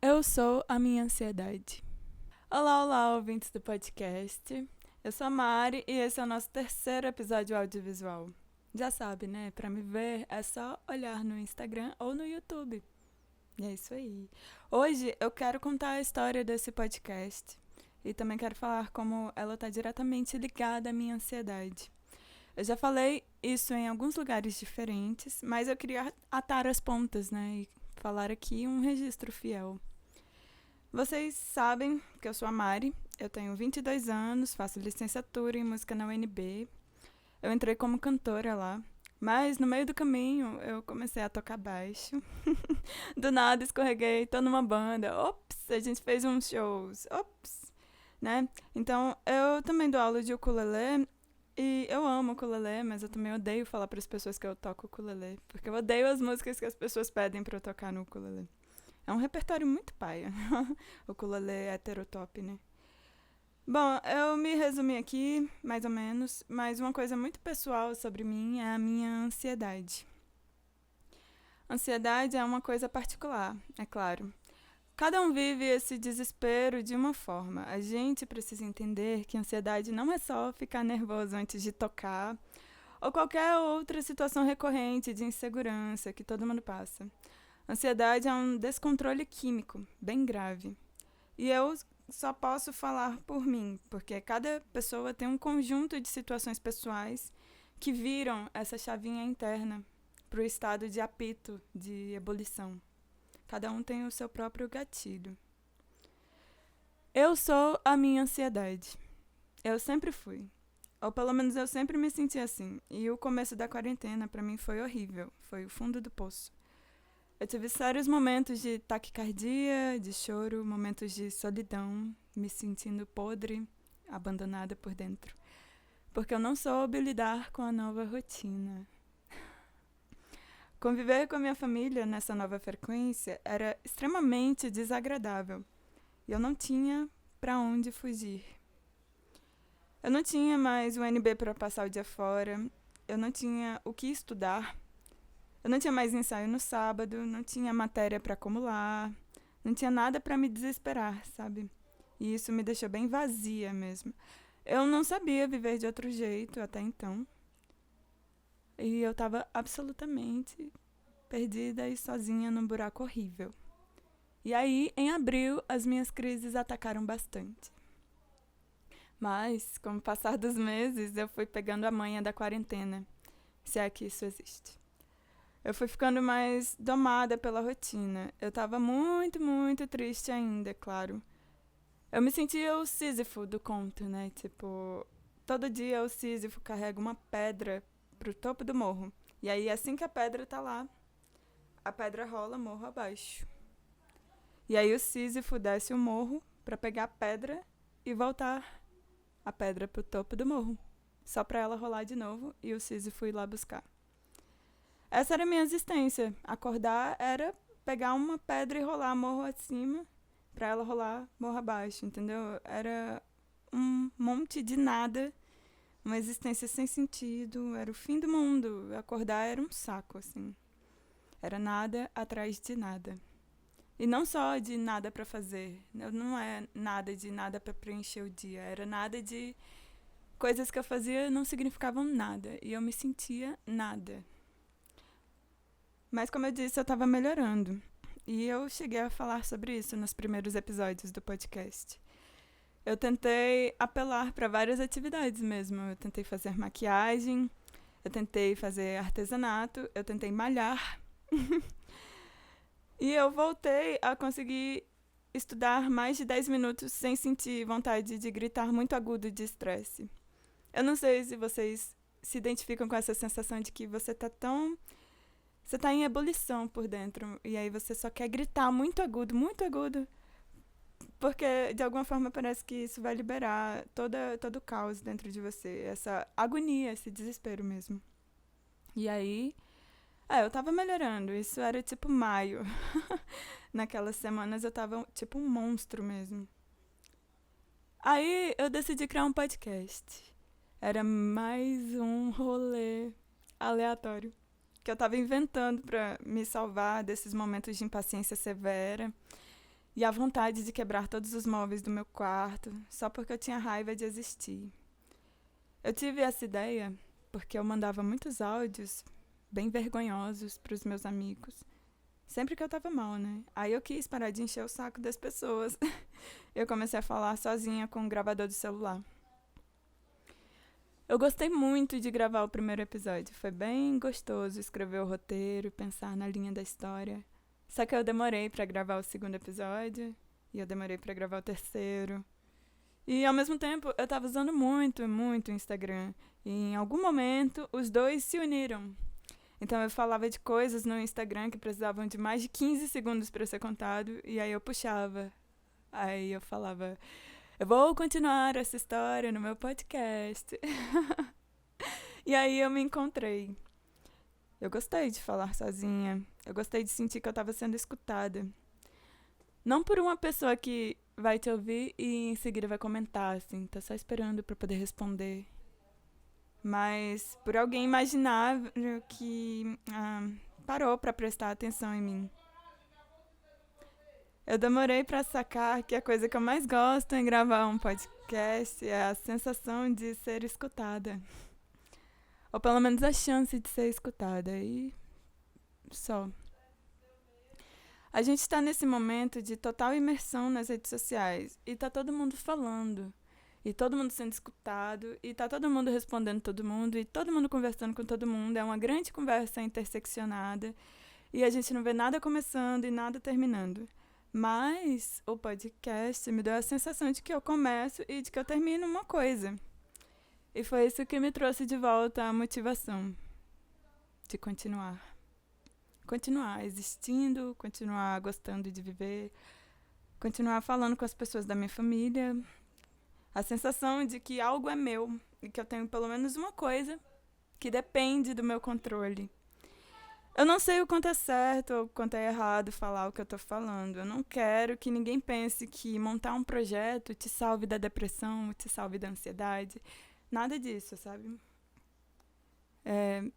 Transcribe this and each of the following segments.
Eu sou a minha ansiedade. Olá, olá, ouvintes do podcast. Eu sou a Mari e esse é o nosso terceiro episódio audiovisual. Já sabe, né? Pra me ver é só olhar no Instagram ou no YouTube. E é isso aí. Hoje eu quero contar a história desse podcast e também quero falar como ela está diretamente ligada à minha ansiedade. Eu já falei isso em alguns lugares diferentes, mas eu queria atar as pontas, né? E falar aqui um registro fiel. Vocês sabem que eu sou a Mari, eu tenho 22 anos, faço licenciatura em música na UNB. Eu entrei como cantora lá, mas no meio do caminho eu comecei a tocar baixo. Do nada escorreguei, tô numa banda. Ops, a gente fez uns shows. Ops, né? Então eu também dou aula de ukulele e eu amo ukulele, mas eu também odeio falar para as pessoas que eu toco ukulele, porque eu odeio as músicas que as pessoas pedem para eu tocar no ukulele. É um repertório muito paia. O ukulele é heterotop, né? Bom, eu me resumi aqui, mais ou menos, mas uma coisa muito pessoal sobre mim é a minha ansiedade. Ansiedade é uma coisa particular, é claro. Cada um vive esse desespero de uma forma. A gente precisa entender que ansiedade não é só ficar nervoso antes de tocar ou qualquer outra situação recorrente de insegurança que todo mundo passa. Ansiedade é um descontrole químico bem grave. E eu só posso falar por mim, porque cada pessoa tem um conjunto de situações pessoais que viram essa chavinha interna para o estado de apito, de ebulição. Cada um tem o seu próprio gatilho. Eu sou a minha ansiedade. Eu sempre fui. Ou pelo menos eu sempre me senti assim. E o começo da quarentena para mim foi horrível. Foi o fundo do poço. Eu tive sérios momentos de taquicardia, de choro, momentos de solidão, me sentindo podre, abandonada por dentro. Porque eu não soube lidar com a nova rotina. Conviver com a minha família nessa nova frequência era extremamente desagradável. E eu não tinha para onde fugir. Eu não tinha mais o NB para passar o dia fora. Eu não tinha o que estudar. Eu não tinha mais ensaio no sábado, não tinha matéria para acumular, não tinha nada para me desesperar, sabe? E isso me deixou bem vazia mesmo. Eu não sabia viver de outro jeito até então. E eu estava absolutamente perdida e sozinha num buraco horrível. E aí, em abril, as minhas crises atacaram bastante. Mas, com o passar dos meses, eu fui pegando a manha da quarentena, se é que isso existe. Eu fui ficando mais domada pela rotina. Eu tava muito, muito triste ainda, é claro. Eu me sentia o Sísifo do conto, né? Tipo, todo dia o Sísifo carrega uma pedra pro topo do morro. E aí, assim que a pedra tá lá, a pedra rola morro abaixo. E aí o Sísifo desce o morro pra pegar a pedra e voltar a pedra pro topo do morro. Só pra ela rolar de novo e o Sísifo ir lá buscar. Essa era a minha existência. Acordar era pegar uma pedra e rolar morro acima pra ela rolar morro abaixo, entendeu? Era um monte de nada, uma existência sem sentido, era o fim do mundo. Acordar era um saco, assim. Era nada atrás de nada. E não só de nada pra fazer. Não é nada de nada pra preencher o dia. Era nada de coisas que eu fazia não significavam nada. E eu me sentia nada. Mas como eu disse, eu estava melhorando. E eu cheguei a falar sobre isso nos primeiros episódios do podcast. Eu tentei apelar para várias atividades mesmo. Eu tentei fazer maquiagem, eu tentei fazer artesanato, eu tentei malhar. E eu voltei a conseguir estudar mais de 10 minutos sem sentir vontade de gritar muito agudo de estresse. Eu não sei se vocês se identificam com essa sensação de que você tá em ebulição por dentro. E aí você só quer gritar muito agudo, porque de alguma forma parece que isso vai liberar todo o caos dentro de você. Essa agonia, esse desespero mesmo. E aí, eu tava melhorando. Isso era tipo maio. Naquelas semanas eu tava tipo um monstro mesmo. Aí eu decidi criar um podcast. Era mais um rolê aleatório que eu tava inventando pra me salvar desses momentos de impaciência severa. e a vontade de quebrar todos os móveis do meu quarto só porque eu tinha raiva de existir. Eu tive essa ideia porque eu mandava muitos áudios bem vergonhosos para os meus amigos, sempre que eu tava mal, né? Aí eu quis parar de encher o saco das pessoas. Eu comecei a falar sozinha com o gravador do celular. Eu gostei muito de gravar o primeiro episódio. Foi bem gostoso escrever o roteiro, pensar na linha da história. Só que eu demorei pra gravar o segundo episódio e eu demorei pra gravar o terceiro. E ao mesmo tempo eu tava usando muito o Instagram. E em algum momento os dois se uniram. Então eu falava de coisas no Instagram que precisavam de mais de 15 segundos pra ser contado. E aí eu puxava. Aí eu falava, eu vou continuar essa história no meu podcast. E aí eu me encontrei. Eu gostei de falar sozinha. Eu gostei de sentir que eu estava sendo escutada. Não por uma pessoa que vai te ouvir e em seguida vai comentar, assim, tá só esperando para poder responder. Mas por alguém imaginável que parou para prestar atenção em mim. Eu demorei para sacar que a coisa que eu mais gosto em gravar um podcast é a sensação de ser escutada. Ou pelo menos a chance de ser escutada. E só. A gente está nesse momento de total imersão nas redes sociais. E tá todo mundo falando. E todo mundo sendo escutado. E tá todo mundo respondendo todo mundo. E todo mundo conversando com todo mundo. É uma grande conversa interseccionada. E a gente não vê nada começando e nada terminando. Mas o podcast me deu a sensação de que eu começo e de que eu termino uma coisa. E foi isso que me trouxe de volta a motivação de continuar. Continuar existindo, continuar gostando de viver, continuar falando com as pessoas da minha família. A sensação de que algo é meu e que eu tenho pelo menos uma coisa que depende do meu controle. Eu não sei o quanto é certo ou o quanto é errado falar o que eu tô falando. Eu não quero que ninguém pense que montar um projeto te salve da depressão, te salve da ansiedade. Nada disso, sabe?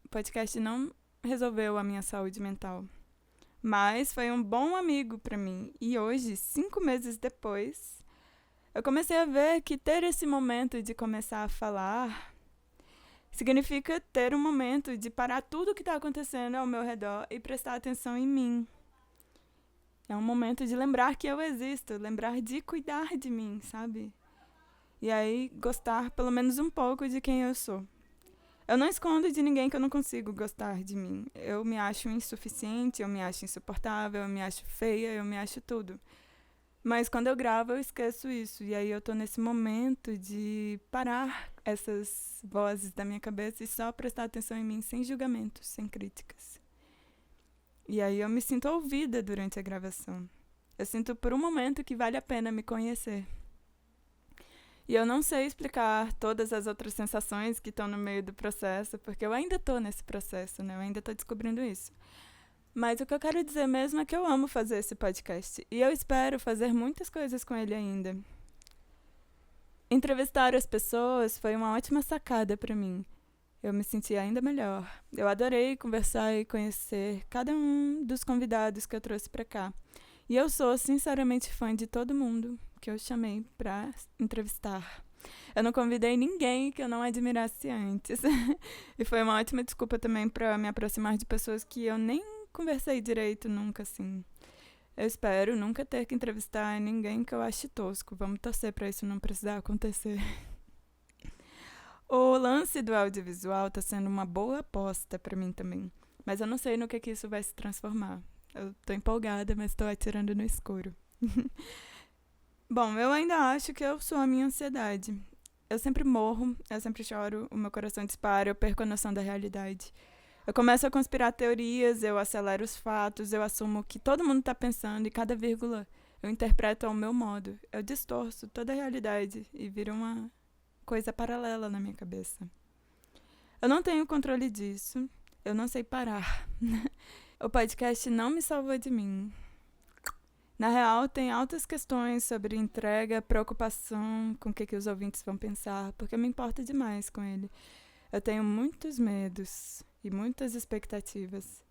Podcast não resolveu a minha saúde mental. Mas foi um bom amigo pra mim. E hoje, 5 meses depois, eu comecei a ver que ter esse momento de começar a falar significa ter um momento de parar tudo o que está acontecendo ao meu redor e prestar atenção em mim. É um momento de lembrar que eu existo, lembrar de cuidar de mim, sabe? E aí gostar pelo menos um pouco de quem eu sou. Eu não escondo de ninguém que eu não consigo gostar de mim. Eu me acho insuficiente, eu me acho insuportável, eu me acho feia, eu me acho tudo. Mas quando eu gravo, eu esqueço isso. E aí eu tô nesse momento de parar essas vozes da minha cabeça e só prestar atenção em mim, sem julgamentos, sem críticas. E aí eu me sinto ouvida durante a gravação. Eu sinto por um momento que vale a pena me conhecer. E eu não sei explicar todas as outras sensações que estão no meio do processo, porque eu ainda tô nesse processo, né? Eu ainda tô descobrindo isso. Mas o que eu quero dizer mesmo é que eu amo fazer esse podcast. E eu espero fazer muitas coisas com ele ainda. Entrevistar as pessoas foi uma ótima sacada para mim. Eu me senti ainda melhor. Eu adorei conversar e conhecer cada um dos convidados que eu trouxe para cá. E eu sou sinceramente fã de todo mundo que eu chamei para entrevistar. Eu não convidei ninguém que eu não admirasse antes. E foi uma ótima desculpa também para me aproximar de pessoas que eu nem conversei direito nunca, assim. Eu espero nunca ter que entrevistar ninguém que eu ache tosco. Vamos torcer pra isso não precisar acontecer. O lance do audiovisual tá sendo uma boa aposta pra mim também. Mas eu não sei no que isso vai se transformar. Eu tô empolgada, mas tô atirando no escuro. Bom, eu ainda acho que eu sou a minha ansiedade. Eu sempre morro, eu sempre choro, o meu coração dispara, eu perco a noção da realidade. Eu começo a conspirar teorias, eu acelero os fatos, eu assumo que todo mundo está pensando e cada vírgula eu interpreto ao meu modo. Eu distorço toda a realidade e vira uma coisa paralela na minha cabeça. Eu não tenho controle disso, eu não sei parar. O podcast não me salvou de mim. Na real, tem altas questões sobre entrega, preocupação com o que os ouvintes vão pensar, porque eu me importo demais com ele. Eu tenho muitos medos e muitas expectativas.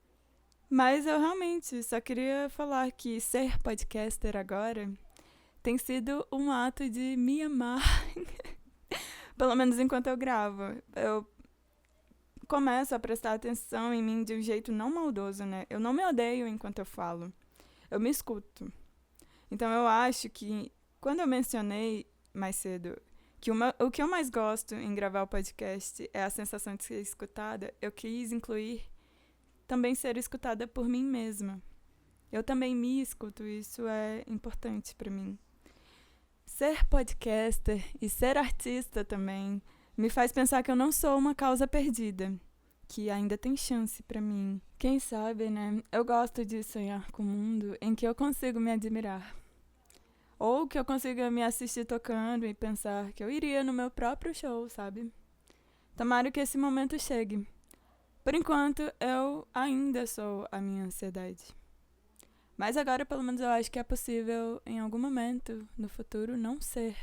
Mas eu realmente só queria falar que ser podcaster agora tem sido um ato de me amar. Pelo menos enquanto eu gravo. Eu começo a prestar atenção em mim de um jeito não maldoso, né? Eu não me odeio enquanto eu falo. Eu me escuto. Então eu acho que quando eu mencionei mais cedo que o que eu mais gosto em gravar o podcast é a sensação de ser escutada, eu quis incluir também ser escutada por mim mesma. Eu também me escuto, isso é importante para mim. Ser podcaster e ser artista também me faz pensar que eu não sou uma causa perdida, que ainda tem chance para mim. Quem sabe, né? Eu gosto de sonhar com um mundo em que eu consigo me admirar. Ou que eu consiga me assistir tocando e pensar que eu iria no meu próprio show, sabe? Tomara que esse momento chegue. Por enquanto, eu ainda sou a minha ansiedade. Mas agora, pelo menos, eu acho que é possível, em algum momento no futuro, não ser.